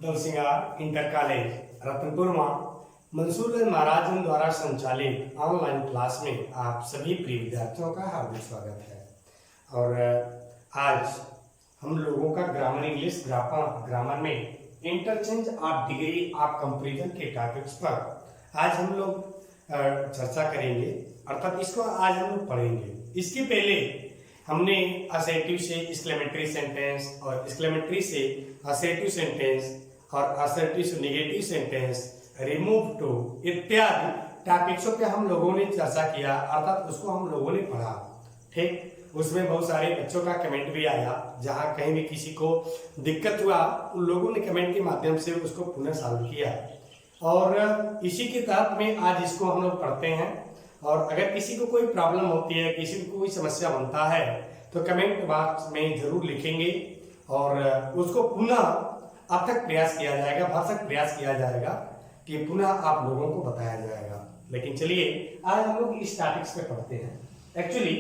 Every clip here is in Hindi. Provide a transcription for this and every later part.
दलसिंगार इंटर कॉलेज रतनपुर मंसूर महाराज द्वारा संचालित ऑनलाइन क्लास में आप सभी प्रिय विद्यार्थियों का हार्दिक स्वागत है। और आज हम लोगों का ग्रामर इंग्लिश ग्रामर में interchange of degree of comparison के टॉपिक्स पर आज हम लोग चर्चा करेंगे, अर्थात इसको आज हम लोग पढ़ेंगे। इसके पहले हमने असेटिव से एक्सक्लेमेटरी सेंटेंस और एक्सक्लेमेटरी से असेटिव सेंटेंस और असर्टिव से नेगेटिव सेंटेंस, रिमूव टू इत्यादि टॉपिक्सों पे हम लोगों ने चर्चा किया, अर्थात उसको हम लोगों ने पढ़ा। ठीक, उसमें बहुत सारे बच्चों का कमेंट भी आया, जहां कहीं भी किसी को दिक्कत हुआ उन लोगों ने कमेंट के माध्यम से उसको पुनः सॉल्व किया। और इसी के तहत में आज इसको हम लोग पढ़ते हैं। और अगर किसी को कोई प्रॉब्लम होती है, किसी को कोई समस्या बनता है, तो कमेंट बॉक्स में जरूर लिखेंगे और उसको पुनः अब तक प्रयास किया जाएगा, भरसक प्रयास किया जाएगा कि पुनः आप लोगों को बताया जाएगा। लेकिन चलिए आज हम लोग इस टॉपिक्स पे पढ़ते हैं। Actually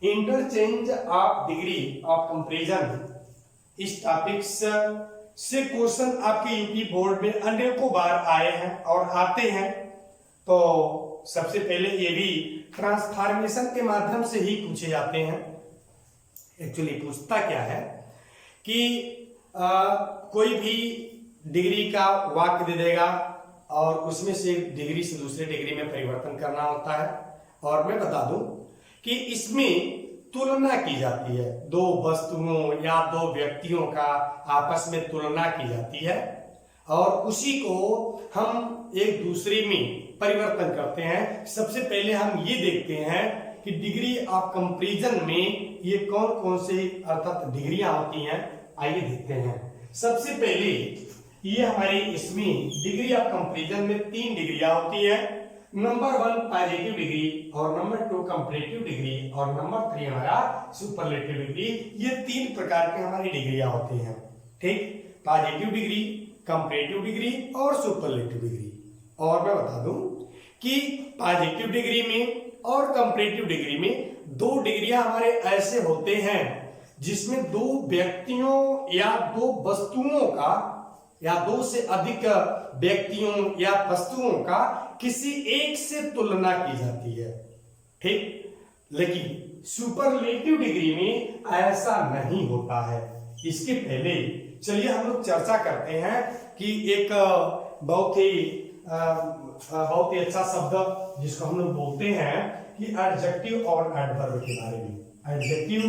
interchange of degree of comparison, इस टॉपिक्स से क्वेश्चन आपके यूपी बोर्ड में अनेकों बार आए हैं और आते हैं। तो सबसे पहले ये भी ट्रांसफॉर्मेशन के माध्यम से ही पूछे जाते हैं। एक्चुअली पूछता क्या है कि कोई भी डिग्री का वाक्य दे देगा और उसमें से डिग्री से दूसरे डिग्री में परिवर्तन करना होता है। और मैं बता दूं कि इसमें तुलना की जाती है, दो वस्तुओं या दो व्यक्तियों का आपस में तुलना की जाती है और उसी को हम एक दूसरे में परिवर्तन करते हैं। सबसे पहले हम ये देखते हैं कि डिग्री ऑफ कंपैरिजन में ये कौन कौन से अर्थात डिग्रियां होती हैं, आइए देखते हैं। सबसे पहले ये हमारी इसमें डिग्री ऑफ कंपैरिजन में 3 डिग्रियां होती है। नंबर 1 पॉजिटिव डिग्री और नंबर 2 कंपैरेटिव डिग्री और नंबर 3 हमारा सुपरलेटिव डिग्री। ये 3 प्रकार की हमारी डिग्रियां होती हैं। ठीक, पॉजिटिव डिग्री, कंपैरेटिव डिग्री और सुपरलेटिव डिग्री। और मैं बता दूं कि पॉजिटिव डिग्री में और कंपैरेटिव डिग्री में 2 डिग्रियां हमारे ऐसे होते हैं जिसमें 2 व्यक्तियों या 2 वस्तुओं का या 2 से अधिक व्यक्तियों या वस्तुओं का किसी एक से तुलना की जाती है। ठीक, लेकिन सुपरलेटिव डिग्री में ऐसा नहीं होता है। इसके पहले चलिए हम लोग चर्चा करते हैं कि एक बहुत ही अच्छा शब्द जिसको हम लोग बोलते हैं कि एडजेक्टिव और एडवर्ब के बारे में। एडजेक्टिव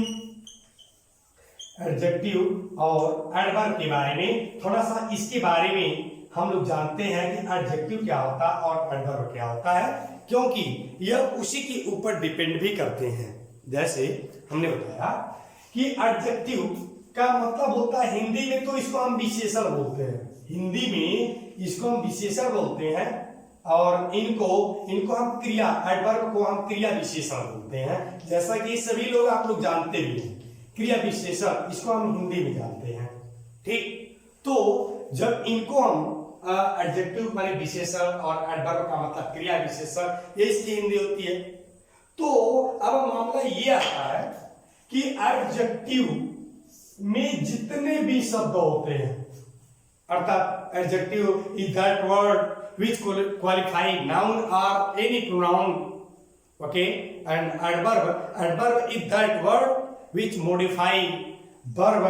और एडवर्ब के बारे में थोड़ा सा इसके बारे में हम लोग जानते हैं कि एडजेक्टिव क्या होता है और एडवर्ब क्या होता है, क्योंकि यह उसी के ऊपर डिपेंड भी करते हैं। जैसे हमने बताया कि एडजेक्टिव का मतलब होता है, हिंदी में तो इसको हम विशेषण बोलते हैं, हिंदी में इसको हम विशेषण बोलते हैं और इनको हम क्रिया, एडवर्ब को हम क्रिया विशेषण बोलते हैं। जैसा कि सभी लोग आप लोग जानते भी हैं, क्रिया विशेषण इसको हम हिंदी में जानते हैं। ठीक, तो जब इनको हम एडजेक्टिव माने विशेषण और एडवर्ब का मतलब क्रिया विशेषण, ये इसकी हिंदी होती है। तो अब मामला ये आता है कि एडजेक्टिव में जितने भी शब्द होते हैं, अर्थात adjective is that word which qualify noun or any pronoun, okay, and adverb is that word which modify verb,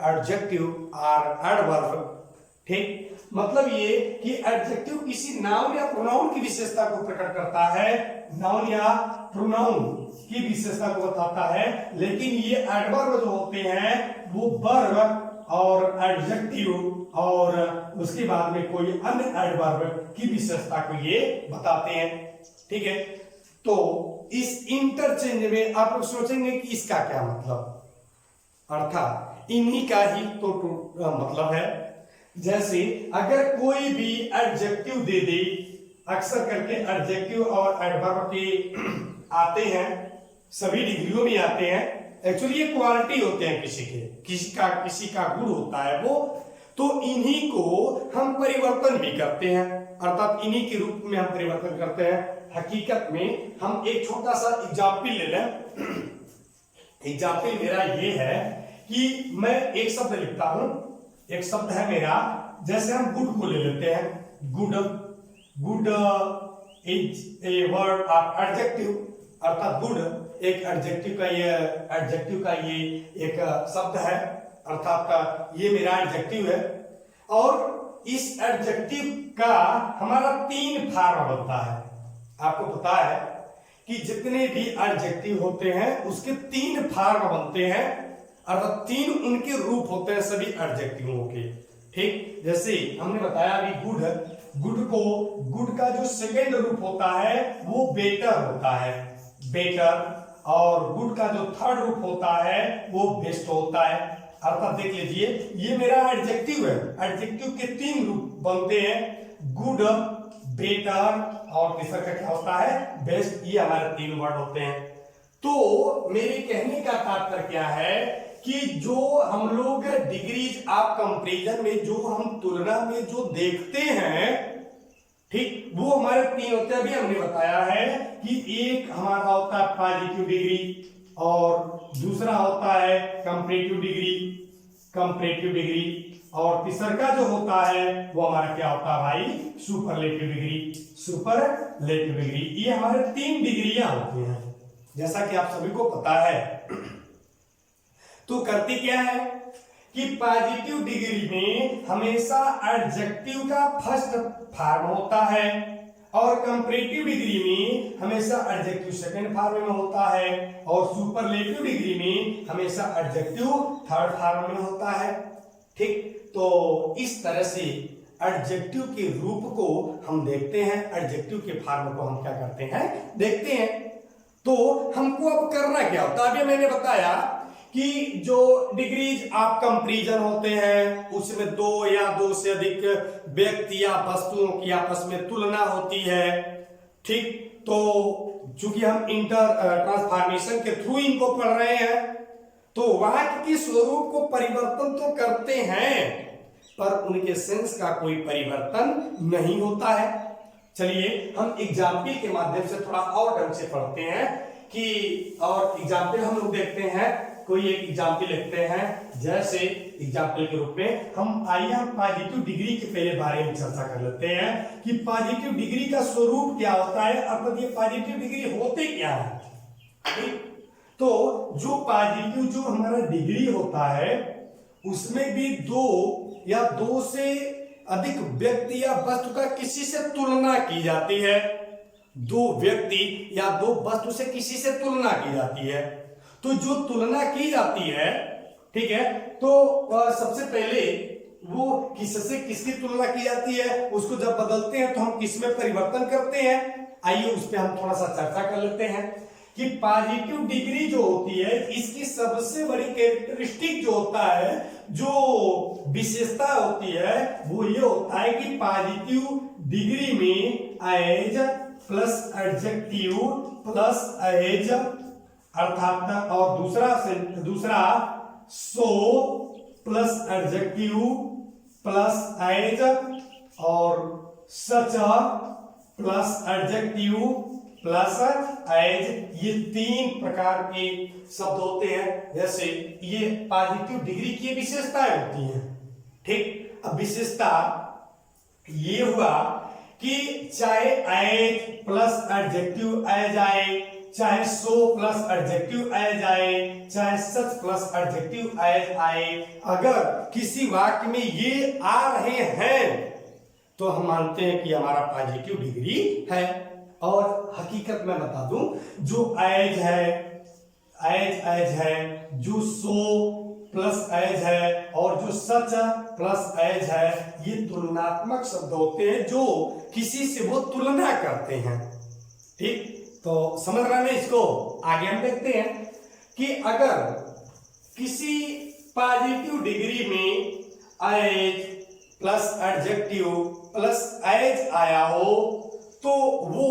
adjective or adverb। ठीक, मतलब ये कि एडजेक्टिव किसी नाउन या प्रोनाउन की विशेषता को प्रकट करता है, नाउन या प्रोनाउन की विशेषता को बताता है, लेकिन ये एडवर्ब जो होते हैं वो वर्ब और एडजेक्टिव और उसके बाद में कोई अन्य एडवर्ब की विशेषता को ये बताते हैं। ठीक है, तो इस इंटरचेंज में आप लोग सोचेंगे कि इसका क्या मतलब, अर्थात इन्हीं का ही तो मतलब है। जैसे अगर कोई भी एडजेक्टिव दे दे, अक्सर करके एडजेक्टिव और एडवर्ब के आते हैं, सभी डिग्रियों में आते हैं। एक्चुअली ये क्वालिटी होते हैं किसी का गुण होता है वो, तो इन्हीं को हम परिवर्तन भी करते हैं, अर्थात इन्हीं के रूप में हम परिवर्तन करते हैं। हकीकत में हम एक छोटा सा एग्जाम्पल ले लें। एग्जाम्पल मेरा ये है कि मैं एक शब्द लिखता हूं एक शब्द है मेरा, जैसे हम गुड को ले लेते हैं, good, good is a word of adjective, अर्थात गुड एक एडजेक्टिव का ये एक शब्द है, अर्थात ये मेरा एडजेक्टिव है। और इस एडजेक्टिव का हमारा 3 फॉर्म बनता है। आपको पता है कि जितने भी एडजेक्टिव होते हैं उसके 3 फॉर्म बनते हैं, अर्थात 3 उनके रूप होते हैं सभी एडजेक्टिवों के। ठीक, जैसे हमने बताया अभी गुड, गुड का जो सेकेंड रूप होता है वो बेटर होता है, बेटर। और गुड का जो थर्ड रूप होता है वो बेस्ट होता है। अर्थात देख लीजिए, ये मेरा एडजेक्टिव है, एडजेक्टिव के 3 रूप बनते हैं, गुड, बेटर और तीसरा का क्या होता है, बेस्ट। ये हमारे 3 वर्ड होते हैं। तो मेरे कहने का तात्पर्य क्या है कि जो हम लोग डिग्रीज ऑफ कंपैरिजन में जो हम तुलना में जो देखते हैं, ठीक, वो हमारे 3 होते हैं। अभी हमने बताया है कि एक हमारा होता है पॉजिटिव डिग्री, और दूसरा होता है कंपैरेटिव डिग्री, और तीसरा का जो होता है वो हमारा क्या होता है भाई, सुपरलेटिव डिग्री। ये हमारे 3 डिग्रियां होती हैं, जैसा कि आप सभी को पता है। तो करती क्या है कि पॉजिटिव डिग्री में हमेशा एडजेक्टिव का फर्स्ट फॉर्म होता है, और कंपैरेटिव डिग्री में हमेशा एडजेक्टिव सेकंड फॉर्म में होता है, और सुपरलेटिव डिग्री में हमेशा एडजेक्टिव थर्ड फॉर्म में होता है। ठीक, तो इस तरह से एडजेक्टिव के रूप को हम देखते हैं, एडजेक्टिव के फॉर्म को हम क्या करते हैं, देखते हैं। तो हमको अब करना क्या होता है, अभी मैंने बताया कि जो डिग्रीज ऑफ कंपैरिजन होते हैं उसमें 2 या 2 से अधिक व्यक्ति या वस्तुओं की आपस में तुलना होती है। ठीक, तो चूंकि हम इंटर ट्रांसफॉर्मेशन के थ्रू इनको पढ़ रहे हैं, तो वाक्य के स्वरूप को परिवर्तन तो करते हैं पर उनके सेंस का कोई परिवर्तन नहीं होता है। चलिए हम एग्जाम्पल के माध्यम से थोड़ा और ढंग से पढ़ते हैं कि, और एग्जाम्पल हम लोग देखते हैं, कोई एक एग्जाम्पल लिखते हैं। जैसे एग्जाम्पल के रूप में आइए हम पॉजिटिव डिग्री के पहले बारे में चर्चा कर लेते हैं कि पॉजिटिव डिग्री का स्वरूप क्या होता है, अर्थात ये पॉजिटिव डिग्री होते क्या है। तो जो पॉजिटिव जो हमारा डिग्री होता है उसमें भी 2 या 2 से अधिक व्यक्ति या वस्तु का किसी से तुलना की जाती है, 2 व्यक्ति या 2 वस्तु से किसी से तुलना की जाती है। तो जो तुलना की जाती है, ठीक है, तो सबसे पहले वो किससे किसकी तुलना की जाती है, उसको जब बदलते हैं तो हम किस में परिवर्तन करते हैं। आइए उस पर हम थोड़ा सा चर्चा कर लेते हैं कि पॉजिटिव डिग्री जो होती है इसकी सबसे बड़ी कैरेक्टरिस्टिक जो होता है, जो विशेषता होती है वो ये होता है कि पॉजिटिव डिग्री में as plus adjective plus as, अर्थात और दूसरा so plus adjective plus as और such plus adjective plus as, ये 3 प्रकार के शब्द होते हैं। जैसे ये पॉजिटिव डिग्री की विशेषताएं होती हैं। ठीक, अब विशेषता ये हुआ कि चाहे एज प्लस एडजेक्टिव एज आए, चाहे सो प्लस एडजेक्टिव एज आए, चाहे सच प्लस एडजेक्टिव एज आए, अगर किसी वाक्य में ये आ रहे हैं तो हम मानते हैं कि हमारा पॉजिटिव डिग्री है। और हकीकत में बता दूं, जो एज है, जो सो प्लस एज है और जो सच प्लस एज है, ये तुलनात्मक शब्द होते हैं जो किसी से वो तुलना करते हैं। ठीक, तो समझ रहे हैं इसको। आगे हम देखते हैं कि अगर किसी पॉजिटिव डिग्री में as plus adjective plus as आया हो तो वो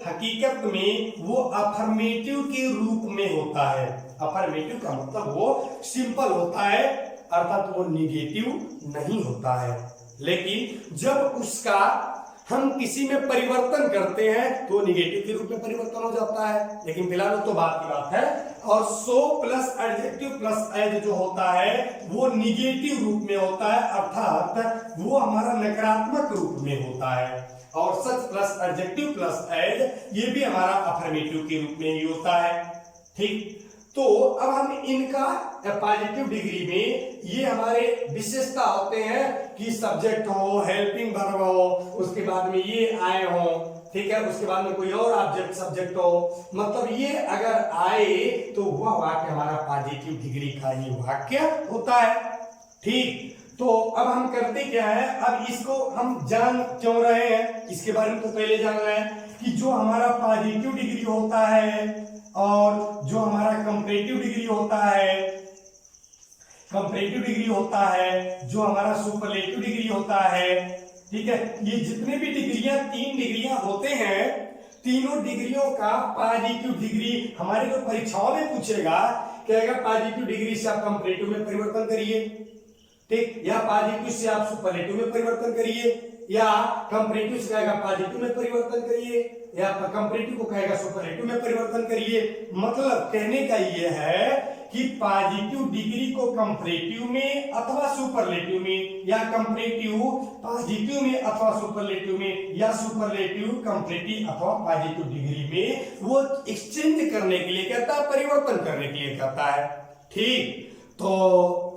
हकीकत में वो अफर्मेटिव के रूप में होता है। अफर्मेटिव का मतलब वो सिंपल होता है, अर्थात वो निगेटिव नहीं होता है। लेकिन जब उसका हम किसी में परिवर्तन करते हैं तो निगेटिव के रूप में परिवर्तन हो जाता है। लेकिन फिलहाल तो बात की बात है और so plus adjective plus as जो होता है वो निगेटिव रूप में होता है, अर्थात वो हमारा नकारात्मक रूप में होता है। और such plus adjective plus as ये भी हमारा अफर्मेटिव के रूप में ही होता है। ठीक, तो अब हम इनका पॉजिटिव डिग्री में ये हमारे विशेषता होते हैं कि सब्जेक्ट हो, हेल्पिंग वर्ब हो, उसके बाद में ये आए हो, ठीक है, उसके बाद में कोई और ऑब्जेक्ट सब्जेक्ट हो, मतलब ये अगर आए तो वह वाक्य हमारा पॉजिटिव डिग्री का ही वाक्य होता है। ठीक, तो अब हम करते क्या है, अब इसको हम जान क्यों रहे हैं, इसके बारे में तो पहले जान रहे हैं कि जो हमारा पॉजिटिव डिग्री होता है और जो हमारा कंपैरेटिव डिग्री होता है, कंपैरेटिव डिग्री होता है, जो हमारा सुपरलेटिव डिग्री होता है, ठीक है, ये जितने भी डिग्रियां, 3 डिग्रियां होते हैं, तीनों डिग्रियों का पॉजिटिव डिग्री हमारे जो परीक्षाओं में पूछेगा, कहेगा पॉजिटिव डिग्री से आप कंपैरेटिव में परिवर्तन करिए, ठीक, या पॉजिटिव से आप सुपरलेटिव में परिवर्तन करिए, या कंपैरेटिव से कहेगा पॉजिटिव में परिवर्तन करिए, या कंपैरेटिव को कहेगा सुपरलेटिव में परिवर्तन करिए। मतलब कहने का ये है कि पॉजिटिव डिग्री को कंपैरेटिव में अथवा सुपरलेटिव में, या कंपैरेटिव पॉजिटिव में अथवा सुपरलेटिव में, या सुपरलेटिव कंपैरेटिव अथवा पॉजिटिव डिग्री में वो एक्सचेंज करने के लिए कहता है, परिवर्तन करने के लिए कहता है। ठीक, तो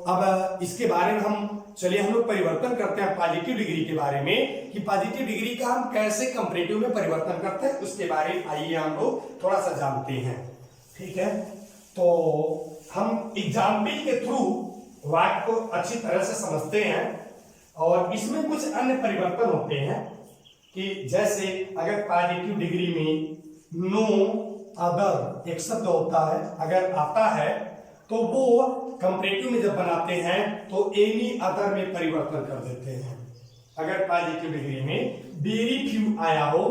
अब इसके बारे में हम चलिए हम लोग परिवर्तन करते हैं पॉजिटिव डिग्री के बारे में, कि पॉजिटिव डिग्री का हम कैसे कंपैरेटिव में परिवर्तन करते हैं, उसके बारे में आइए हम लोग थोड़ा सा जानते हैं। ठीक है, तो हम एग्जाम्पल के थ्रू वाक्य को अच्छी तरह से समझते हैं, और इसमें कुछ अन्य परिवर्तन होते हैं कि जैसे अगर पॉजिटिव डिग्री में नो अदर एक शब्द होता है, अगर आता है तो वो कंपैरेटिव में जब बनाते हैं तो एनी अदर में परिवर्तन कर देते हैं। अगर पॉजिटिव डिग्री में वेरी फ्यू आया हो,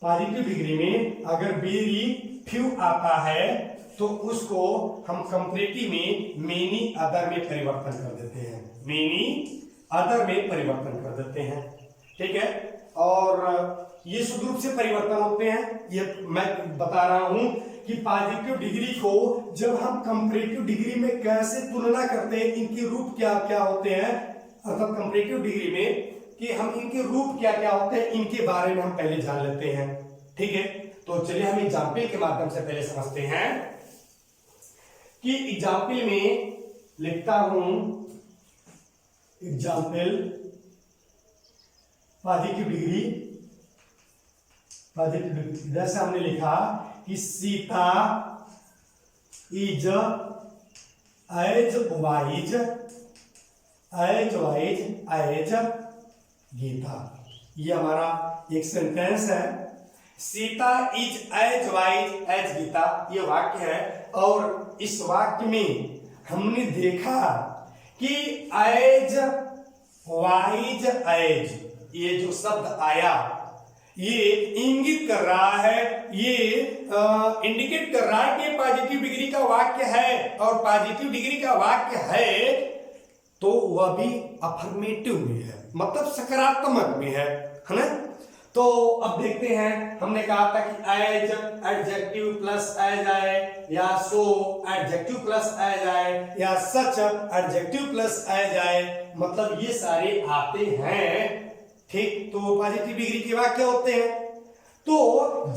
पॉजिटिव डिग्री में अगर वेरी फ्यू आता है तो उसको हम कंपैरेटिव में मेनी अदर में परिवर्तन कर देते हैं, मेनी अदर में परिवर्तन कर देते हैं। ठीक है, और ये शुद्ध रूप से परिवर्तन होते हैं, ये मैं बता रहा हूं कि पॉजिटिव डिग्री को जब हम कंपैरेटिव डिग्री में कैसे तुलना करते हैं, इनके रूप क्या क्या होते हैं, अर्थात कंपैरेटिव डिग्री में कि हम इनके रूप क्या क्या होते हैं, इनके बारे में हम पहले जान लेते हैं। ठीक है, तो चलिए हम एग्जाम्पल के माध्यम से पहले समझते हैं कि एग्जाम्पल में लिखता हूं, example positive degree, positive degree जैसे हमने लिखा कि Sita is as wise as Gita, ये हमारा एक सेंटेंस है। Sita is as wise as Gita, ये वाक्य है, और इस वाक्य में हमने देखा कि एज वाइज एज ये जो शब्द आया ये इंगित कर रहा है, ये इंडिकेट कर रहा है कि पॉजिटिव डिग्री का वाक्य है, और पॉजिटिव डिग्री का वाक्य है तो वह भी अफर्मेटिव में है, मतलब सकारात्मक में है ना। तो अब देखते हैं, हमने कहा था कि एज एडजेक्टिव प्लस एज आए, या सो एडजेक्टिव प्लस एज आए, या सच एडजेक्टिव प्लस एज आए, मतलब ये सारे आते हैं। ठीक, तो पॉजिटिव डिग्री के वाक्य होते हैं। तो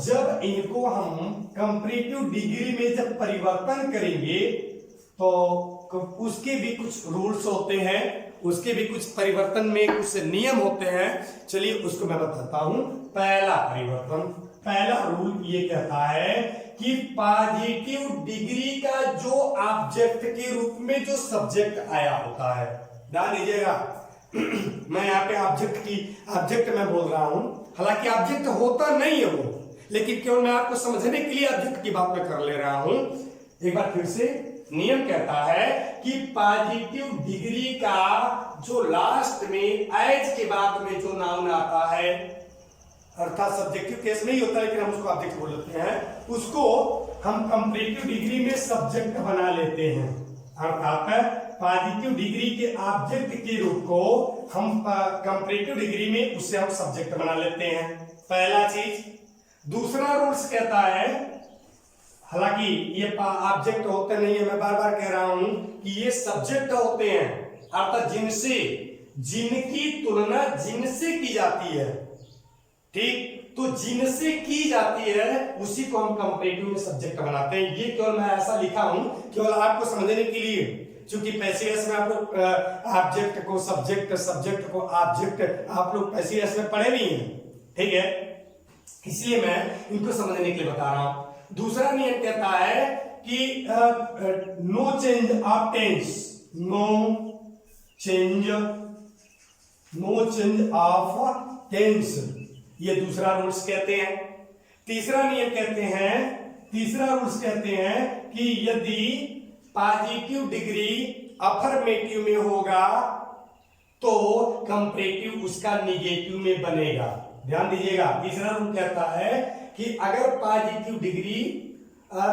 जब इनको हम कंपैरेटिव डिग्री में जब परिवर्तन करेंगे तो उसके भी कुछ रूल्स होते हैं, उसके भी कुछ परिवर्तन में कुछ नियम होते हैं। चलिए उसको मैं बताता हूं। पहला परिवर्तन, पहला रूल ये कहता है कि पॉजिटिव डिग्री का जो ऑब्जेक्ट के रूप में जो सब्जेक्ट आया होता है, ध्यान दीजिएगा मैं यहाँ पे ऑब्जेक्ट मैं बोल रहा हूं, हालांकि ऑब्जेक्ट होता नहीं है वो, लेकिन क्यों मैं आपको समझने के लिए ऑब्जेक्ट की बात मैं कर ले रहा हूं। एक बार फिर से नियम कहता है कि पॉजिटिव डिग्री का जो लास्ट में एज के बाद में जो नाउन आता है, अर्थात सब्जेक्टिव केस नहीं होता लेकिन हम उसको ऑब्जेक्ट बोल लेते हैं, उसको हम कंपैरेटिव डिग्री में सब्जेक्ट बना लेते हैं। अर्थात पॉजिटिव डिग्री के ऑब्जेक्ट के रूप को हम कंपैरेटिव डिग्री में उससे हम सब्जेक्ट बना लेते हैं, पहला चीज। दूसरा रूल्स कहता है हालांकि ये ऑब्जेक्ट होते नहीं है, मैं बार बार कह रहा हूं कि ये सब्जेक्ट होते हैं, अर्थात जिनसे, जिनकी तुलना जिनसे की जाती है। ठीक, तो जिनसे की जाती है उसी को हम कंपैरेटिव में सब्जेक्ट बनाते हैं। ये केवल मैं ऐसा लिखा हूं केवल आपको समझने के लिए, क्योंकि पैसिव में आप लोग ऑब्जेक्ट को सब्जेक्ट, सब्जेक्ट को ऑब्जेक्ट आप लोग पैसिव में पढ़े भी हैं। ठीक है, इसलिए मैं इनको समझने के लिए बता रहा हूं। दूसरा नियम कहता है कि no change of tense, no change of tense, ये दूसरा रूल्स कहते हैं। तीसरा नियम कहते हैं, तीसरा रूल्स कहते हैं कि यदि पॉजिटिव डिग्री अफर्मेटिव में होगा तो कंपैरेटिव उसका निगेटिव में बनेगा। ध्यान दीजिएगा, तीसरा रूल कहता है कि अगर पॉजिटिव डिग्री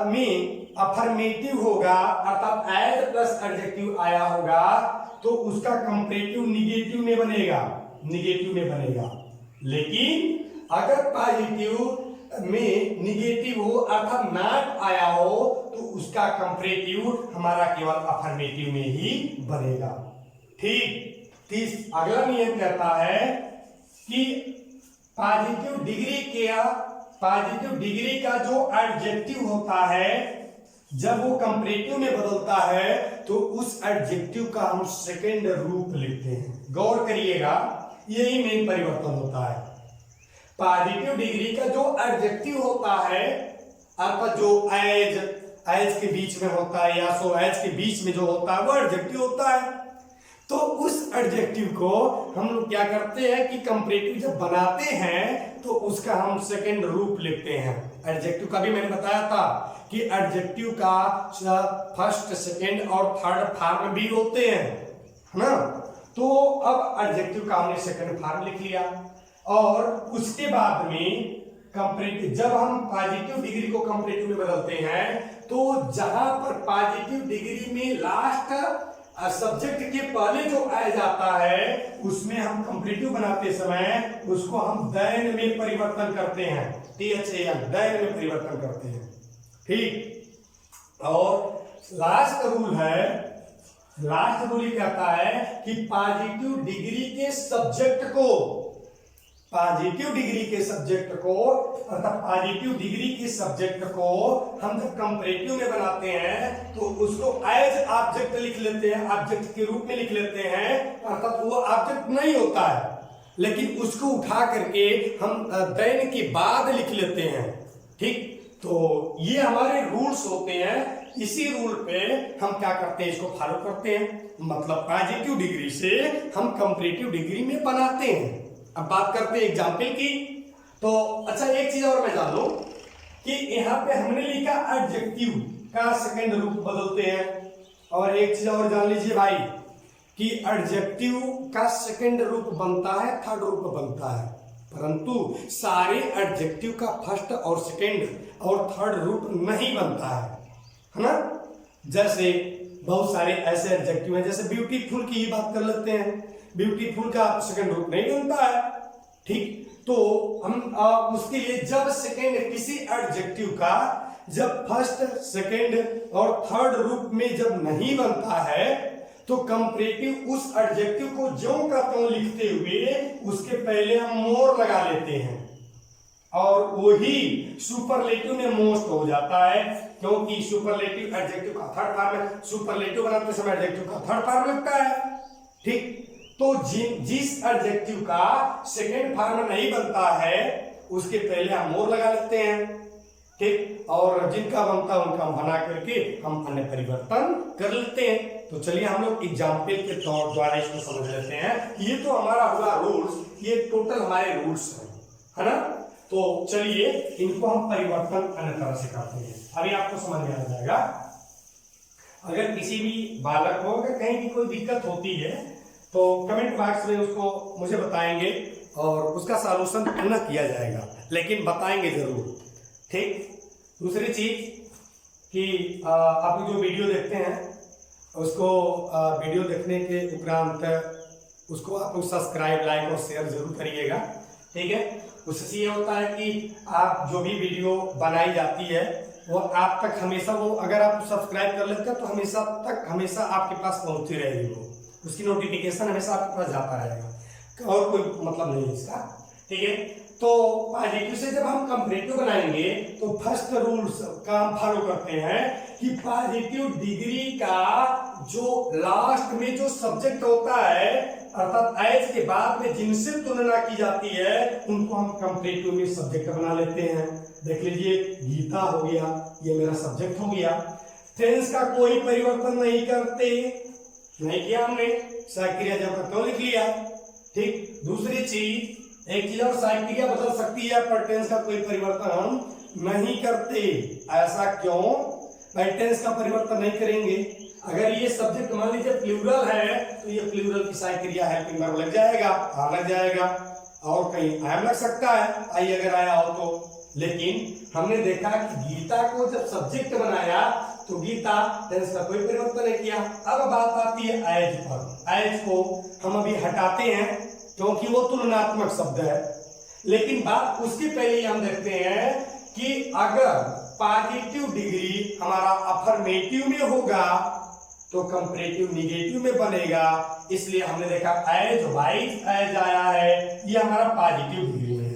में अफर्मेटिव होगा, अर्थात एज प्लस एडजेक्टिव आया होगा, तो उसका कंपैरेटिव निगेटिव में बनेगा, निगेटिव में बनेगा। लेकिन अगर पॉजिटिव में निगेटिव हो अर्थात नॉट आया हो, तो उसका कंपैरेटिव हमारा केवल अफर्मेटिव में ही बनेगा। ठीक, अगला नियम कहता है कि पॉजिटिव डिग्री का जो एडजेक्टिव होता है, जब वो कंपैरेटिव में बदलता है तो उस एडजेक्टिव का हम सेकेंड रूप लिखते हैं। गौर करिएगा, यही मेन परिवर्तन होता है। पॉजिटिव डिग्री का जो एडजेक्टिव होता है, अर्थात जो एज के बीच में होता है या सो एज के बीच में जो होता है वो एडजेक्टिव होता है। तो उस एडजेक्टिव को हम लोग क्या करते हैं कि कंपैरेटिव जब बनाते हैं तो उसका हम सेकंड रूप लिखते हैं। एडजेक्टिव का भी मैंने बताया था कि एडजेक्टिव का फर्स्ट, सेकंड और थर्ड फॉर्म भी होते हैं, है ना। तो अब एडजेक्टिव का हमने सेकंड फॉर्म लिख लिया और उसके बाद में कंपैरेटिव, जब हम पॉजिटिव डिग्री को कंपैरेटिव में बदलते हैं तो जहां पर पॉजिटिव डिग्री में लास्ट सब्जेक्ट के पहले जो आ जाता है उसमें हम कंपैरेटिव बनाते समय उसको हम दैन में परिवर्तन करते हैं, THAN, दैन में परिवर्तन करते हैं। ठीक, और लास्ट रूल है, लास्ट रूल कहता है कि पॉजिटिव डिग्री के सब्जेक्ट को, पॉजिटिव डिग्री के सब्जेक्ट को, अर्थात पॉजिटिव डिग्री के सब्जेक्ट को हम जब कंपैरेटिव में बनाते हैं तो उसको एज ऑब्जेक्ट लिख लेते हैं, ऑब्जेक्ट के रूप में लिख लेते हैं, अर्थात वो ऑब्जेक्ट नहीं होता है, लेकिन उसको उठा करके हम दैन के बाद लिख लेते हैं। ठीक, तो ये हमारे रूल्स होते हैं। इसी रूल पे हम क्या करते हैं, इसको फॉलो करते हैं, मतलब पॉजिटिव डिग्री से हम कंपैरेटिव डिग्री में बनाते हैं। अब बात करते हैं एग्जाम्पल की। तो अच्छा, एक चीज और मैं जान लूं कि यहाँ पे हमने लिखा एडजेक्टिव का सेकंड रूप बदलते हैं, और एक चीज और जान लीजिए भाई कि एडजेक्टिव का सेकंड रूप बनता है, थर्ड रूप बनता है, परंतु सारे एडजेक्टिव का फर्स्ट और सेकंड और थर्ड रूप नहीं बनता है ना। जैसे बहुत सारे ऐसे एडजेक्टिव हैं, जैसे ब्यूटीफुल की ही बात कर लेते हैं, ब्यूटीफुल का सेकंड रूप नहीं बनता है। ठीक, तो हम उसके लिए जब सेकंड किसी एडजेक्टिव का जब फर्स्ट, सेकंड और थर्ड रूप में जब नहीं बनता है तो कंपैरेटिव उस एडजेक्टिव को ज्यों का त्यों लिखते हुए उसके पहले हम मोर लगा लेते हैं, और वही सुपरलेटिव में मोस्ट हो जाता है, क्योंकि सुपरलेटिव एडजेक्टिव का थर्ड फॉर्म, सुपरलेटिव बनाते समय एडजेक्टिव का थर्ड फॉर्म लगता है। ठीक, तो जिस एडजेक्टिव का सेकंड फॉर्म नहीं बनता है उसके पहले हम मोर लगा लेते हैं। ठीक, और जिनका बनता है उनका हम बना करके हम अन्य परिवर्तन कर लेते हैं। तो चलिए हम लोग एग्जाम्पल के तौर द्वारा इसको समझ लेते हैं कि ये तो हमारा हुआ रूल्स, ये टोटल हमारे रूल्स हैं, है ना। तो चलिए इनको हम परिवर्तन अन्य तरह से करते हैं, अभी आपको समझ में आ जाएगा। अगर किसी भी बालक को अगर कहीं भी कोई दिक्कत होती है तो कमेंट बॉक्स में उसको मुझे बताएंगे और उसका सॉल्यूशन पूर्ण किया जाएगा, लेकिन बताएंगे जरूर। ठीक, दूसरी चीज कि आप जो वीडियो देखते हैं उसको वीडियो देखने के उपरांत उसको आप सब्सक्राइब, लाइक और शेयर जरूर करिएगा। ठीक है, उससे ये होता है कि आप जो भी वीडियो बनाई जाती है वो आप तक हमेशा, वो अगर आप सब्सक्राइब कर लेते हैं तो हमेशा आपके पास पहुंचती रहेगी, वो उसकी नोटिफिकेशन हमेशा आपके पास जाता रहेगा, और कोई मतलब नहीं इसका। ठीक है, तो पॉजिटिव से जब हम कंपैरेटिव बनाएंगे तो फर्स्ट रूल का हम फॉलो करते हैं कि पॉजिटिव डिग्री का जो लास्ट में जो सब्जेक्ट होता है, अर्थात एज के बाद में जिनसे तुलना की जाती है उनको हम कंपैरेटिव में सब्जेक्ट बना लेते हैं। देख लीजिए, गीता हो गया, ये मेरा सब्जेक्ट हो गया। टेंस का कोई परिवर्तन नहीं करते, नहीं किया हमने, सहायक क्रिया जब क्यों लिख लिया। ठीक, दूसरी चीज, एक चीज और, सहायक क्रिया बदल सकती है पर टेंस का कोई परिवर्तन हम नहीं करते। ऐसा क्यों? भाई टेंस का परिवर्तन नहीं करेंगे। अगर ये सब्जेक्ट मान लीजिए प्लूरल है तो ये प्लूरल की सहायक क्रिया हेल्पिंग वर्ब लग जाएगा, आर लग जाएगा, और कहीं एम लग सकता है, आई अगर आया हो तो। लेकिन हमने देखा कि गीता को जब सब्जेक्ट बनाया तो गीता टेंस का कोई परिवर्तन नहीं किया। अब बात आती है एज पर। एज को हम अभी हटाते हैं क्योंकि वो तुलनात्मक शब्द है, लेकिन बात उसके पहले ही हम देखते हैं कि अगर पॉजिटिव डिग्री हमारा अफर्मेटिव में होगा तो कंपैरेटिव निगेटिव में बनेगा। इसलिए हमने देखा एज, वाइज एज आया है, ये हमारा पॉजिटिव डिग्री में है।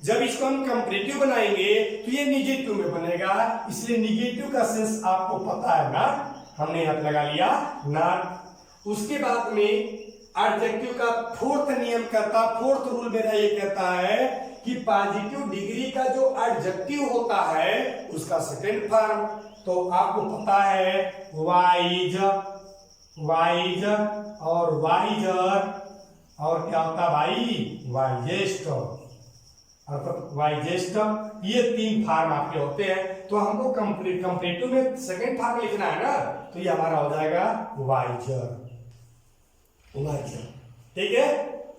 जब इसको हम कंपैरेटिव बनाएंगे तो ये निगेटिव में बनेगा, इसलिए निगेटिव का सेंस आपको पता है ना, हमने यहां लगा लिया नॉट। उसके बाद में एडजेक्टिव का फोर्थ नियम कहता, फोर्थ रूल मेरा ये कहता है कि पॉजिटिव डिग्री का जो एडजेक्टिव होता है उसका सेकंड फॉर्म, तो आपको पता है वाइज, वाइज और वाइजर, और क्या होता है भाई, वाइजेस्ट, अर्थात वाइजेस्ट, ये तीन फॉर्म आपके होते हैं। तो हमको कंपैरेटिव में सेकंड फॉर्म लिखना है ना, तो ये हमारा हो जाएगा वाइजर, वाइजर। ठीक है,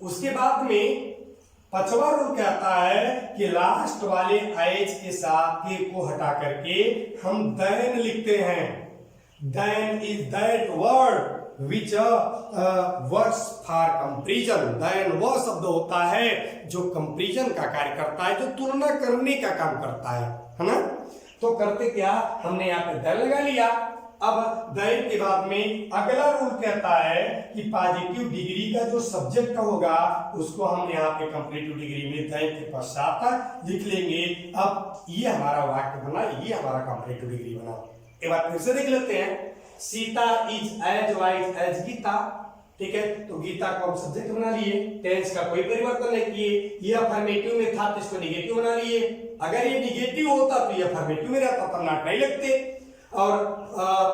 उसके बाद में पांचवा रूल कहता है कि लास्ट वाले एज के साथ के को हटा करके हम देन लिखते हैं। Than is that word which works for comparison. Than वह शब्द होता है जो कंपैरिजन का कार्य करता है, जो तुलना करने का काम करता है ना। तो करते क्या, हमने यहाँ पे देन लगा लिया। अब देन के बाद में अगला रूल कहता है कि पॉजिटिव डिग्री का जो सब्जेक्ट होगा उसको हम यहाँ पे कंपैरेटिव डिग्री में देन के पश्चात लिख लेंगे। अब ये हमारा वाक्य बना, ये हमारा कंपैरेटिव डिग्री बना। एक बार फिर से देख लेते हैं, Sita is as wise as Gita. ठीक है, तो गीता को हम सब्जेक्ट बना लिए, टेंस का कोई परिवर्तन नहीं किए। ये अफर्मेटिव में था तो इसको निगेटिव बना लिए। अगर ये निगेटिव होता तो ये अफर्मेटिव में रहता, तब नॉट नहीं लगते। और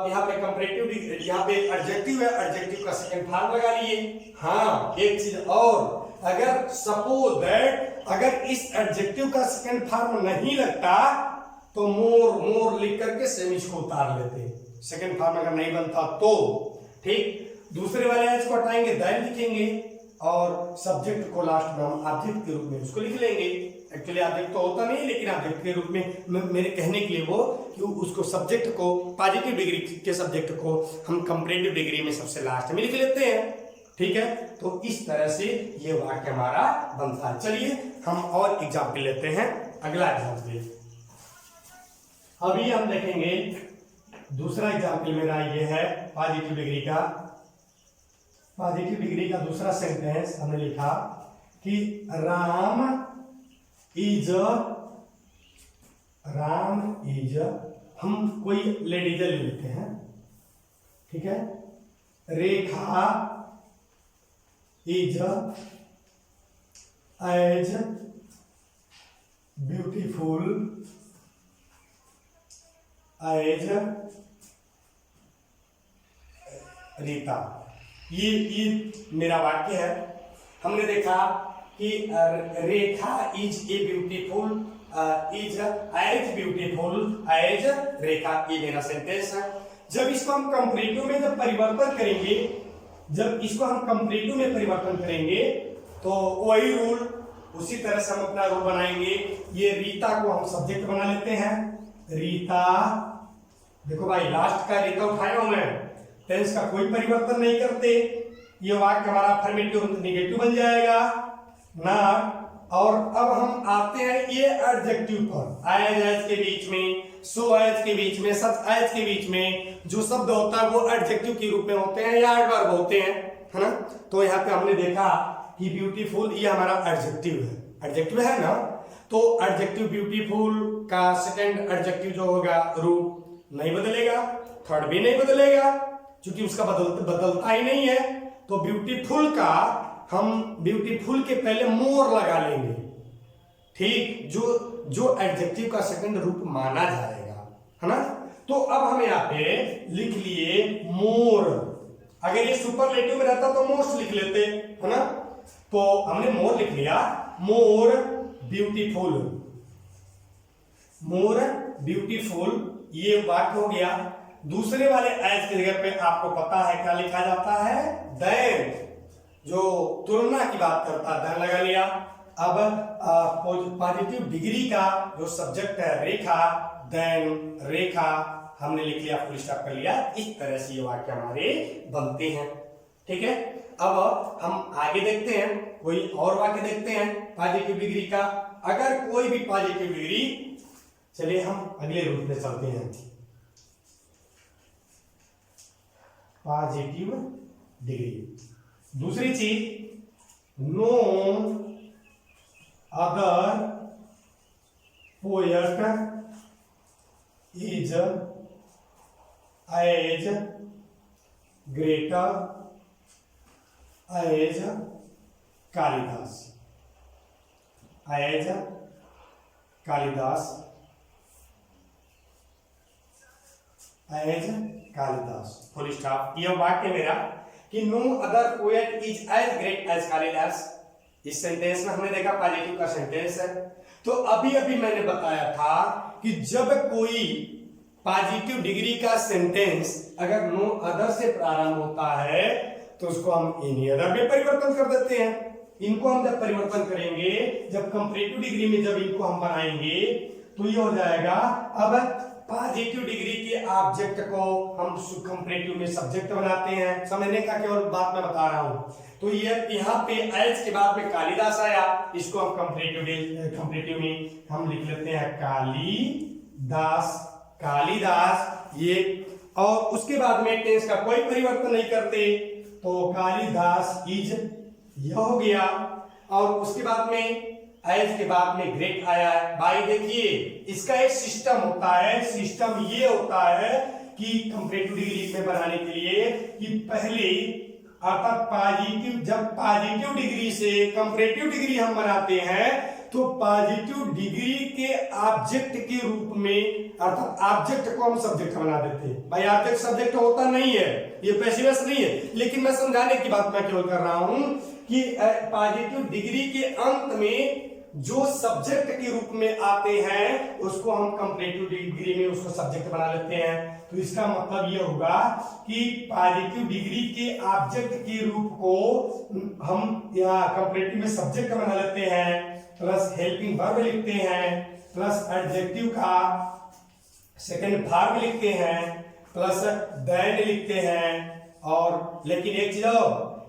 यहाँ पे कंपैरेटिव, यहाँ पे एडजेक्टिव है, एडजेक्टिव का सेकंड फॉर्म लगा लिए। हाँ, एक चीज और, अगर सपोज दैट अगर इस एडजेक्टिव का सेकंड फॉर्म नहीं लगता तो मोर, मोर लिख करके सेमिज को उतार लेते, सेकंड फॉर्म अगर नहीं बनता तो। ठीक, दूसरे वाले एज को हटाएंगे, देन लिखेंगे, और सब्जेक्ट को लास्ट में हम ऑब्जेक्ट के रूप में उसको लिख लेंगे। एक्चुअली ऑब्जेक्ट तो होता नहीं, लेकिन ऑब्जेक्ट के रूप में मेरे कहने के लिए वो कि उसको सब्जेक्ट को, पॉजिटिव डिग्री के सब्जेक्ट को हम कंपैरेटिव डिग्री में सबसे लास्ट में लिख लेते हैं। ठीक है, तो इस तरह से ये वाक्य हमारा बनता है। चलिए हम और एग्जाम्पल लेते हैं। अगला एग्जाम्पल अभी हम देखेंगे, दूसरा एग्जाम्पल मेरा ये है पॉजिटिव डिग्री का। पॉजिटिव डिग्री का दूसरा सेंटेंस हमने लिखा कि राम इज, हम कोई लेडीज ले लेते हैं। ठीक है, Rekha is as beautiful as Rita. ये मेरा वाक्य है। हमने देखा कि Rekha is a beautiful, is as beautiful as Rekha, ये मेरा सेंटेंस है। जब इसको हम कंपैरेटिव में जब परिवर्तन करेंगे, जब इसको हम कंपैरेटिव में परिवर्तन करेंगे तो वही रूल, उसी तरह से हम अपना रूल बनाएंगे। ये रीता को हम सब्जेक्ट बना लेते हैं। रीता, देखो भाई लास्ट का रीता उठाया हूं मैं, टेंस का कोई परिवर्तन नहीं करते। ये वाक्य हमारा अफर्मेटिव निगेटिव बन जाएगा ना। और अब हम आते हैं ये एडजेक्टिव पर, एज के बीच में सो एज के बीच में, सच एज के बीच में जो शब्द होता है वो एडजेक्टिव के रूप में होते हैं या एडवर्ब होते हैं, है ना। तो यहाँ पे हमने देखा कि ब्यूटीफुल ये हमारा एडजेक्टिव है, एडजेक्टिव है ना। तो एडजेक्टिव ब्यूटीफुल का सेकंड एडजेक्टिव जो होगा रूप नहीं बदलेगा, थर्ड भी नहीं बदलेगा, क्योंकि उसका बदलता ही नहीं है। तो ब्यूटीफुल का हम ब्यूटीफुल के पहले मोर लगा लेंगे, ठीक, जो एडजेक्टिव का सेकंड रूप माना जाएगा, है ना। तो अब हम यहाँ पे लिख लिए मोर। अगर ये सुपरलेटिव में रहता तो मोस्ट लिख लेते, है ना। तो हमने मोर लिख लिया, मोर ब्यूटीफुल, मोर ब्यूटीफुल, ये वाक्य हो गया। दूसरे वाले एज की जगह पे आपको पता है क्या लिखा जाता है, देन, जो तुलना की बात करता है, देन लगा लिया। अब पॉजिटिव डिग्री का जो सब्जेक्ट है रेखा, देन रेखा हमने लिख लिया, फुल स्टॉप कर लिया। इस तरह से ये वाक्य हमारे बनते हैं, ठीक है। अब हम आगे देखते हैं, कोई और वाक्य देखते हैं पॉजिटिव डिग्री का। अगर कोई भी पॉजिटिव डिग्री, चलिए हम अगले रूप में चलते हैं। पॉजिटिव डिग्री, दूसरी चीज, no other poet is as greater as Kalidas, as Kalidas, as Kalidas, full stop. यह वाक्य मेरा कि no other poet is as great as Kalidas, इस सेंटेंस में हमने देखा पॉजिटिव का सेंटेंस है। तो अभी अभी मैंने बताया था कि जब कोई पॉजिटिव डिग्री का सेंटेंस अगर नो अदर से प्रारंभ होता है तो उसको हम एनी अदर में परिवर्तन कर देते हैं। इनको हम जब परिवर्तन करेंगे, जब कंपैरेटिव डिग्री में जब इनको हम बनाएंगे तो ये हो जाएगा, अब पॉजिटिव डिग्री के ऑब्जेक्ट को हम कंपैरेटिव में सब्जेक्ट बनाते हैं। समझने का केवल बात मैं बता रहा हूं। तो ये यहाँ पे एज के बाद में कालिदास आया, इसको हम कंपैरेटिव में हम लिख लेते हैं कालिदास, कालिदास ये, और उसके बाद में टेंस का कोई परिवर्तन नहीं करते, तो कालिदास इज यह हो गया। और उसके बाद में एज के बाद में ग्रेट आया है। भाई देखिए इसका एक सिस्टम होता है, सिस्टम ये होता है कि कंपैरेटिव डिग्री में बनाने के लिए कि पहले अर्थात पॉजिटिव, जब पॉजिटिव डिग्री से कंपैरेटिव डिग्री हम बनाते हैं तो पॉजिटिव डिग्री के ऑब्जेक्ट के रूप में, अर्थात ऑब्जेक्ट को हम सब्जेक्ट बना देते हैं। भाई ऑब्जेक्ट सब्जेक्ट होता नहीं है, ये पैसिवस नहीं है, लेकिन मैं समझाने की बात मैं केवल कर रहा हूं कि पॉजिटिव डिग्री के अंत में जो सब्जेक्ट के रूप में आते हैं उसको हम कंपैरेटिव डिग्री में उसको सब्जेक्ट बना लेते हैं। तो इसका मतलब यह होगा कि पॉजिटिव डिग्री के ऑब्जेक्ट के रूप को हम यहाँ कंपैरेटिव में सब्जेक्ट बना लेते हैं, प्लस हेल्पिंग वर्ब लिखते हैं, प्लस एडजेक्टिव का सेकंड फॉर्म लिखते हैं, प्लस देन लिखते हैं। और लेकिन एक चीज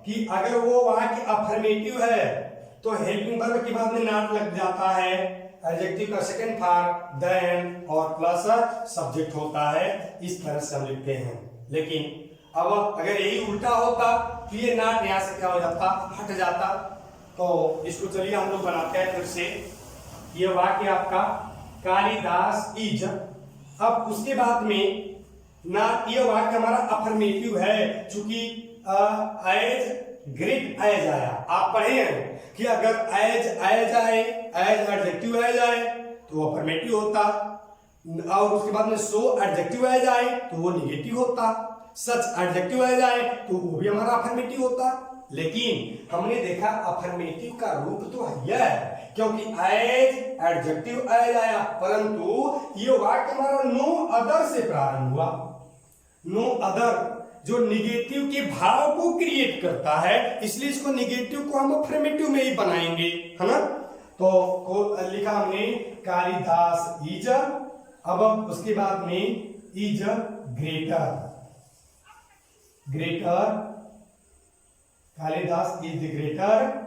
कि अगर वो वाक्य अफर्मेटिव है तो हेल्पिंग वर्ब के बाद में नॉट लग जाता है, एडजेक्टिव का सेकंड फॉर्म देन और प्लस सब्जेक्ट होता है। इस तरह से हम लिखते हैं। लेकिन अब अगर यही उल्टा होता तो ये नॉट यहां से क्या हो जाता, हट जाता। तो इसको चलिए हम लोग बनाते हैं फिर से। ये वाक्य आपका कालिदास इज, अब उसके बाद में ना, ये वाक्य हमारा अफर्मेटिव है, चूंकि एज ग्रेट एज आया। आप पढ़े हैं कि अगर एज आए, एज एडजेक्टिव एज आए तो वो अफर्मेटिव होता, और उसके बाद में सो एडजेक्टिव एज आए तो वो निगेटिव होता, सच एडजेक्टिव एज आए तो वो भी हमारा अफर्मेटिव होता। लेकिन हमने देखा अफर्मेटिव का रूप तो यह है, क्योंकि एज एडजेक्टिव एज आया, परंतु ये वाक्य हमारा नो अदर से प्रारंभ हुआ। नो अदर जो निगेटिव के भाव को क्रिएट करता है, इसलिए इसको निगेटिव को हम अफर्मेटिव में ही बनाएंगे, है ना। तो लिखा हमने कालिदास इज, अब उसके बाद में is greater, greater, Kalidas is the greater.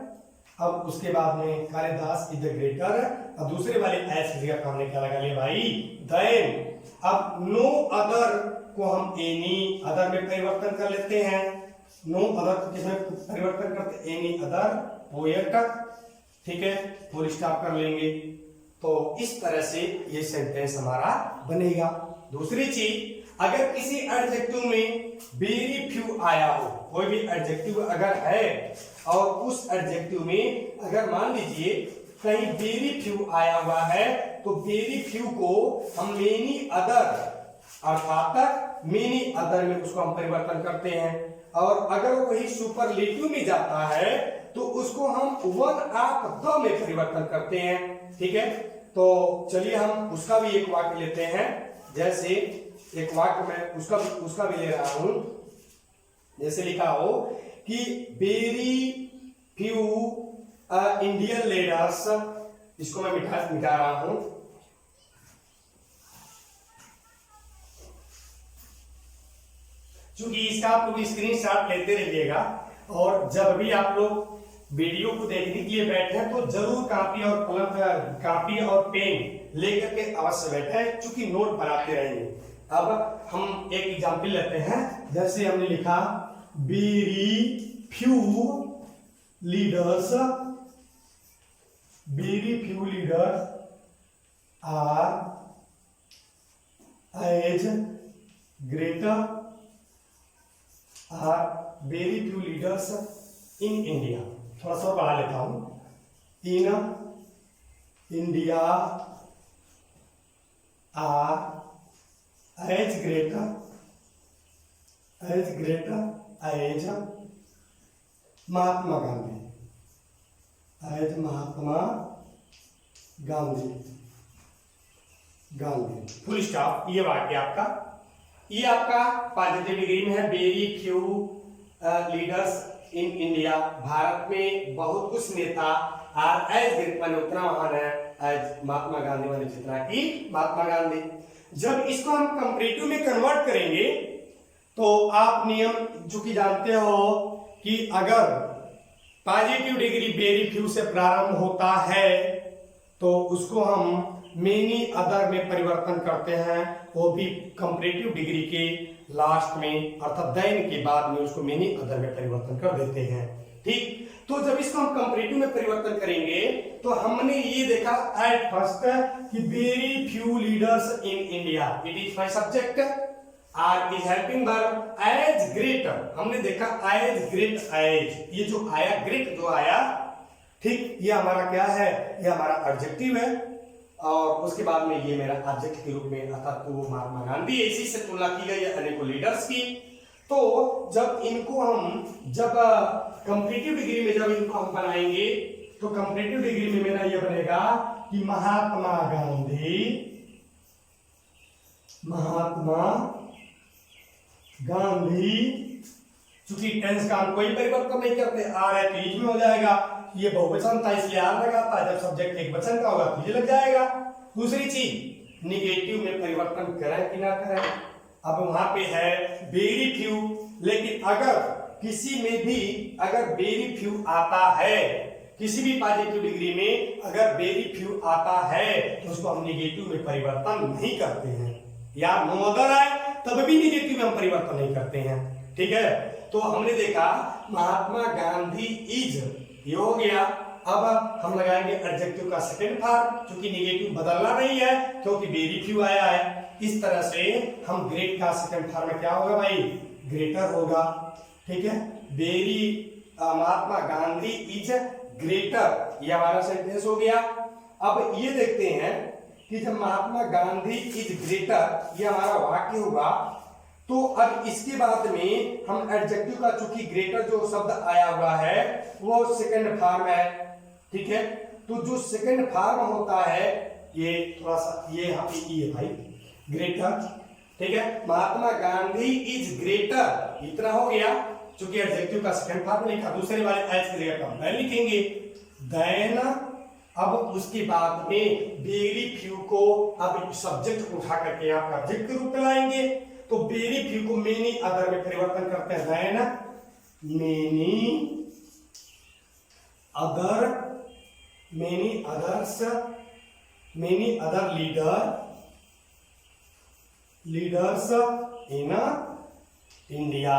अब उसके बाद में कालिदास इज द ग्रेटर, अब दूसरे वाले एस की जगह हमने क्या लगा लिया भाई, देन। अब नो अदर को हम एनी अदर में परिवर्तन कर लेते हैं। नो अदर को किसमें परिवर्तन करते हैं? Any other poet. ठीक है, फुल स्टॉप कर लेंगे। तो इस तरह से ये सेंटेंस हमारा बनेगा। दूसरी चीज, अगर किसी एडजेक्टिव में वेरी फ्यू आया हो, कोई भी एडजेक्टिव अगर है और उस एडजेक्टिव में अगर मान लीजिए कहीं वेरी फ्यू आया हुआ है, तो वेरी फ्यू को हम मेनी अदर अर्थात मेनी अदर में उसको हम परिवर्तन करते हैं। और अगर वही सुपरलेटिव में जाता है तो उसको हम वन ऑफ द में परिवर्तन करते हैं। ठीक है, तो चलिए हम उसका भी एक वाक्य लेते हैं। जैसे एक वाक्य में उसका भी ले रहा हूं। जैसे लिखा हो कि वेरी फ्यू इंडियन लीडर्स, इसको मैं मिटा रहा हूं। चूंकि इसका आप लोग स्क्रीनशॉट लेते रहिएगा और जब भी आप लोग वीडियो को देखने के लिए बैठे तो जरूर कापी और पेन लेकर के अवश्य बैठे, चूंकि नोट बनाते रहेंगे। अब हम एक एग्जाम्पल लेते हैं। जैसे हमने लिखा very few leaders are as greater very few leaders in India. थोड़ा सा बढ़ा लेता हूं। In India are as greater as Mahatma Gandhi full stop. ये वाक्य आपका पॉजिटिव डिग्री में है। Very few leaders in India, Bharat में बहुत कुछ नेता आर एज ग्रेट माने उतना महान है एज महात्मा गांधी, माने जितना कि महात्मा गांधी। जब इसको हम कंपैरेटिव में कन्वर्ट करेंगे तो आप नियम चूंकि जानते हो कि अगर पॉजिटिव डिग्री वेरी फ्यू से प्रारंभ होता है तो उसको हम मेनी अदर में परिवर्तन करते हैं, वो भी कंपैरेटिव डिग्री के लास्ट में अर्थात देन के बाद में उसको मेनी अदर में परिवर्तन कर देते हैं। ठीक, तो जब इसको हम कंपैरेटिव में परिवर्तन करेंगे तो हमने ये देखा एट फर्स्ट कि very few leaders in India, it is my subject, are is helping verb, as greater हमने देखा एज ग्रेट एज, ये जो आया ग्रेट जो आया, ठीक, ये हमारा क्या है? ये हमारा एडजेक्टिव है। और उसके बाद में ये मेरा ऑब्जेक्ट के रूप में अर्थात तो महात्मा गांधी, इसी से तुलना की गई है अनेकों लीडर्स की। तो जब इनको हम कंपैरेटिव डिग्री में जब इनको हम बनाएंगे तो कंपैरेटिव डिग्री में मेरा ये बनेगा कि महात्मा गांधी, चूंकि टेंस का हम कोई परिवर्तन नहीं करते, आर है तो इज में हो जाएगा। ये बहुवचन था इसलिए आर लगाता है, जब सब्जेक्ट एक वचन का होगा तो ये लग जाएगा। दूसरी चीज, निगेटिव में परिवर्तन करें कि ना करें। अब वहां पे है वेरी फ्यू, लेकिन अगर किसी में भी अगर वेरी फ्यू आता है, किसी भी पॉजिटिव डिग्री में अगर वेरी फ्यू आता है तो उसको हम निगेटिव में परिवर्तन नहीं करते हैं। या नो अदर आए तब भी निगेटिव में हम परिवर्तन नहीं करते हैं। ठीक है, तो हमने देखा महात्मा गांधी इज, ये हो गया। अब हम लगाएंगे एडजेक्टिव का सेकंड फॉर्म, क्योंकि निगेटिव बदलना नहीं है क्योंकि वेरी फ्यू आया है। इस तरह से हम ग्रेट का सेकंड फॉर्म में क्या होगा भाई? ग्रेटर होगा। ठीक है, very Mahatma Gandhi is greater, ये हमारा सेंटेंस हो गया। अब ये देखते हैं कि जब महात्मा गांधी इज ग्रेटर, ये हमारा वाक्य होगा, तो अब इसके बाद में हम एडजेक्टिव का, चूंकि ग्रेटर जो शब्द आया हुआ है वो सेकंड फॉर्म है। ठीक है, तो जो सेकंड फॉर्म होता है ये थोड़ा सा ये है भाई ग्रेटर। ठीक है, महात्मा गांधी इज ग्रेटर, इतना हो गया। चूंकि एडजेक्टिव का सेकंड फॉर्म लिखा, दूसरे वाले एज की जगह हम देन लिखेंगे देन। अब उसके बाद में वेरी फ्यू को अब सब्जेक्ट उठा करके आप ऑब्जेक्ट के रूप में लाएंगे, तो वेरी फ्यू को मेनी अदर में परिवर्तन करते हैं। Than many other leader leaders in India.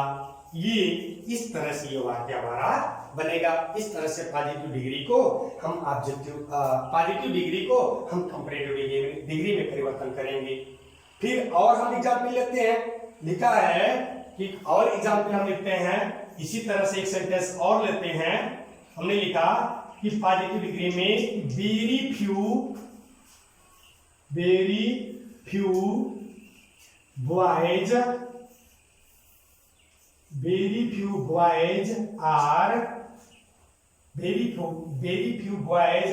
ये इस तरह से ये वाक्य हमारा बनेगा। इस तरह से पॉजिटिव डिग्री को हम पॉजिटिव डिग्री को हम कंपैरेटिव डिग्री में परिवर्तन करेंगे। फिर और हम एग्जाम्पल लेते हैं, लिखा है कि और एग्जाम्पल हम लिखते हैं। इसी तरह से एक सेंटेंस और लेते हैं। हमने लिखा कि पॉजिटिव डिग्री में very few boys are very few boys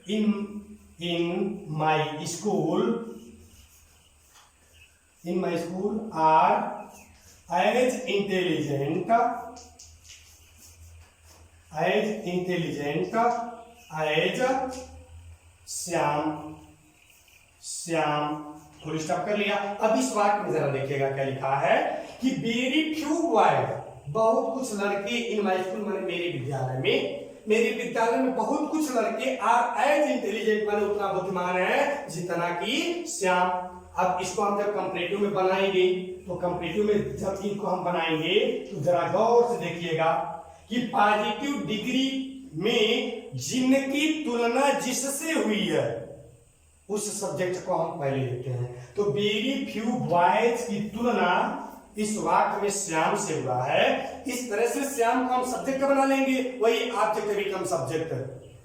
in my school are as intelligent as Shyam. Full stop कर लिया। अब इस वाक्य में जरा देखिएगा क्या लिखा है कि वेरी फ्यू बॉयज, बहुत कुछ लड़के इन माय स्कूल माने मेरे विद्यालय में बहुत कुछ लड़के आर एज इंटेलिजेंट माने उतना बुद्धिमान है जितना कि श्याम। अब इसको हम जब कंपैरेटिव में बनाएंगे तो कंपैरेटिव में जब इनको हम बनाएंगे तो जरा गौर से देखिएगा कि पॉजिटिव डिग्री में जिनकी तुलना जिससे हुई है उस सब्जेक्ट को हम पहले लेते हैं। तो वेरी फ्यू बॉयज की तुलना इस वाक्य में श्याम से हुआ है। इस तरह से श्याम को हम सब्जेक्ट बना लेंगे, वही ऑब्जेक्ट बिकम सब्जेक्ट।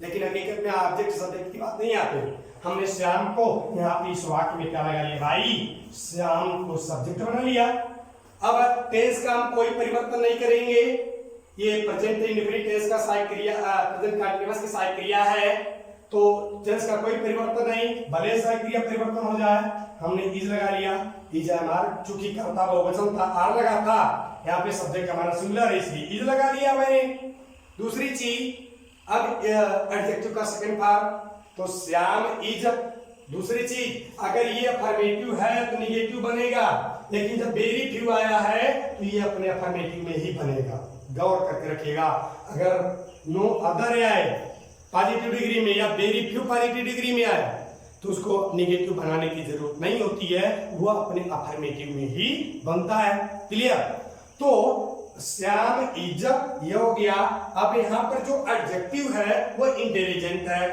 लेकिन हकीकत में ऑब्जेक्ट सब्जेक्ट की बात नहीं आती। हमने श्याम को यहाँ पे इस वाक्य में क्या लगा लिया भाई, श्याम को सब्जेक्ट बना लिया। अब टेंस का हम कोई परिवर्तन नहीं करेंगे। ये प्रेजेंट इंडेफिनिट टेंस का सहायक क्रिया, प्रेजेंट कंटीन्यूअस की सहायक क्रिया है, तो टेंस का कोई परिवर्तन नहीं, भले सहायक क्रिया परिवर्तन हो जाए। हमने इज लगा लिया, इज हमारा चूंकि कर्ता बहुवचन था, आर लगा था, यहाँ पे सब्जेक्ट हमारा सिंगुलर है इसलिए इज लगा लिया मैंने। दूसरी चीज, अब एडजेक्टिव का सेकंड फॉर्म, तो श्याम इज। दूसरी चीज, अगर ये अफर्मेटिव है तो निगेटिव बनेगा, लेकिन जब वेरी फ्यू आया है तो ये अपने अफर्मेटिव में ही बनेगा। गौर करके रखिएगा, अगर नो अदर आए पॉजिटिव डिग्री में या वेरी फ्यू पॉजिटिव डिग्री में आए तो उसको निगेटिव बनाने की जरूरत नहीं होती है, वो अपने अफर्मेटिव में ही बनता है। क्लियर? तो श्याम इज ये हो गया। अब यहाँ पर जो एडजेक्टिव है वो इंटेलिजेंट है,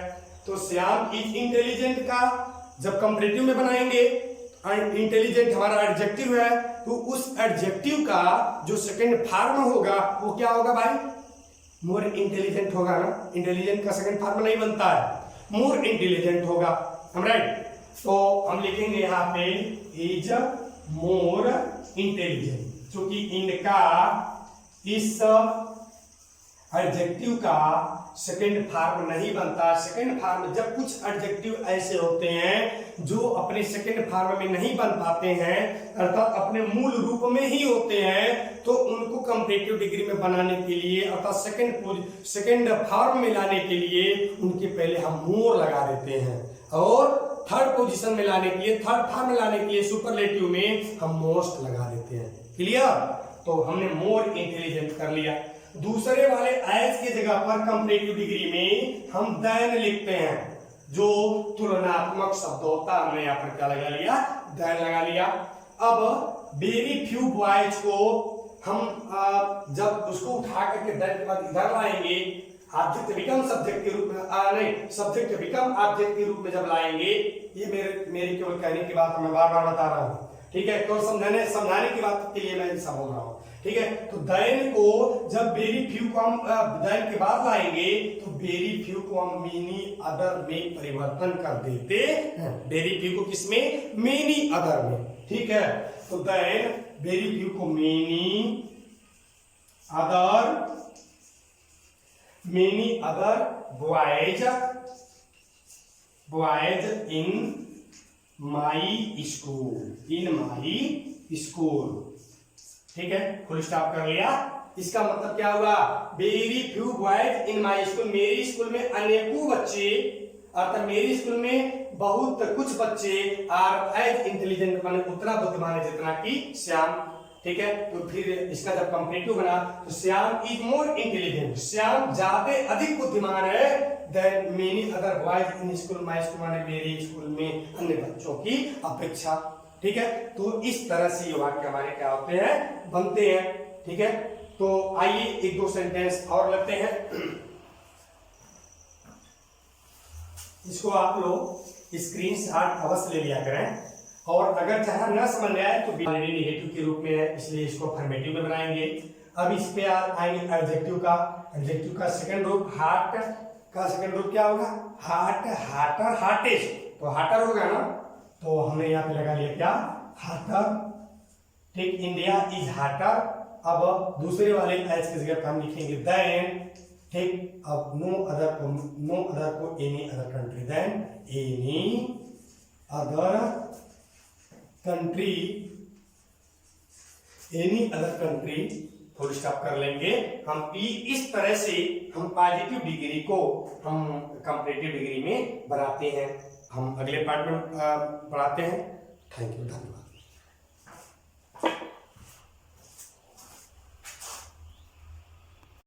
तो श्याम इज इंटेलिजेंट का जब कंपैरेटिव में बनाएंगे, इंटेलिजेंट हमारा एडजेक्टिव है, तो उस एडजेक्टिव का जो सेकंड फॉर्म होगा वो क्या होगा भाई, मोर इंटेलिजेंट होगा ना। इंटेलिजेंट का सेकंड फॉर्म नहीं बनता है, मोर इंटेलिजेंट होगा। राइट? तो हम लिखेंगे यहाँ पे इज मोर इंटेलिजेंट, क्योंकि इनका इस एडजेक्टिव का सेकंड फॉर्म नहीं बनता। सेकंड फॉर्म, जब कुछ एडजेक्टिव ऐसे होते हैं जो अपने सेकंड फॉर्म में नहीं बन पाते हैं, अर्थात अपने मूल रूप में ही होते हैं, तो उनको कंपैरेटिव डिग्री में बनाने के लिए अर्थात सेकंड फॉर्म में लाने के लिए उनके पहले हम मोर लगा देते हैं, और थर्ड पोजीशन में लाने के लिए, थर्ड फॉर्म में लाने के लिए सुपरलेटिव में हम मोस्ट लगा देते हैं। क्लियर? तो हमने मोर इंटेलिजेंट कर लिया। दूसरे वाले एज की जगह पर कंपैरेटिव डिग्री में हम देन लिखते हैं, जो तुलनात्मक शब्द होता है। हमने यहाँ पर क्या लगा लिया, देन लगा लिया। अब वेरी फ्यू बॉयज को हम जब उसको उठा करके देन के बाद इधर लाएंगे, ऑब्जेक्ट बिकम सब्जेक्ट के रूप में, नहीं, सब्जेक्ट बिकम ऑब्जेक्ट के रूप में जब लाएंगे, ये मेरे केवल कहने की बात मैं बार बार बता रहा हूँ, ठीक है? तो समझाने की बात के लिए मैं ऐसा बोल रहा हूँ, ठीक है? तो देन को जब वेरी फ्यू को हम देन के बाद लाएंगे तो वेरी फ्यू को हम मेनी अदर में परिवर्तन कर देते हैं। वेरी फ्यू को किसमें? मेनी अदर में, ठीक है? तो देन वेरी फ्यू को many other boys in my school, ठीक है? फुल स्टॉप कर लिया। इसका मतलब क्या हुआ, very few boys in my school, मेरी स्कूल में अनेकों बच्चे, अर्थात मेरी स्कूल में बहुत कुछ बच्चे आर एज इंटेलिजेंट, माने उतना बुद्धिमान है जितना कि श्याम, ठीक है? तो फिर इसका जब कंपैरेटिव बना तो Shyam is more intelligent, Shyam ज्यादा अधिक बुद्धिमान है than many other boys in school, my school माने मेरी स्कूल में अन्य बच्चों की अपेक्षा। ठीक है। तो इस तरह से ये वाक्य हमारे क्या होते हैं, बनते हैं। ठीक है, तो आइए एक दो सेंटेंस और लेते हैं। इसको आप लोग स्क्रीनशॉट अवश्य ले लिया करें, और अगर जहां न समझ में आए तो नेगेटिव के रूप में है, इसलिए इसको अफर्मेटिव में बनाएंगे। अब इस पे आएंगे एडजेक्टिव का। एडजेक्टिव का सेकंड रूप हार्ट का सेकंड रूप क्या होगा, हार्ट, हार्टर, हार्टेस्ट, तो हार्टर होगा ना, तो हमने यहाँ पे लगा लिया क्या, हार्टर। ठीक, इंडिया इज हार्टर। अब दूसरे वाले एच की जगह हम लिखेंगे देन। ठीक, अब नो अदर को any other country, than any other country, any other country, full stop कर लेंगे हम। इस तरह से हम पॉजिटिव डिग्री को हम कंपैरेटिव डिग्री में बनाते हैं। हम अगले पार्ट में पढ़ाते हैं। थैंक यू, धन्यवाद।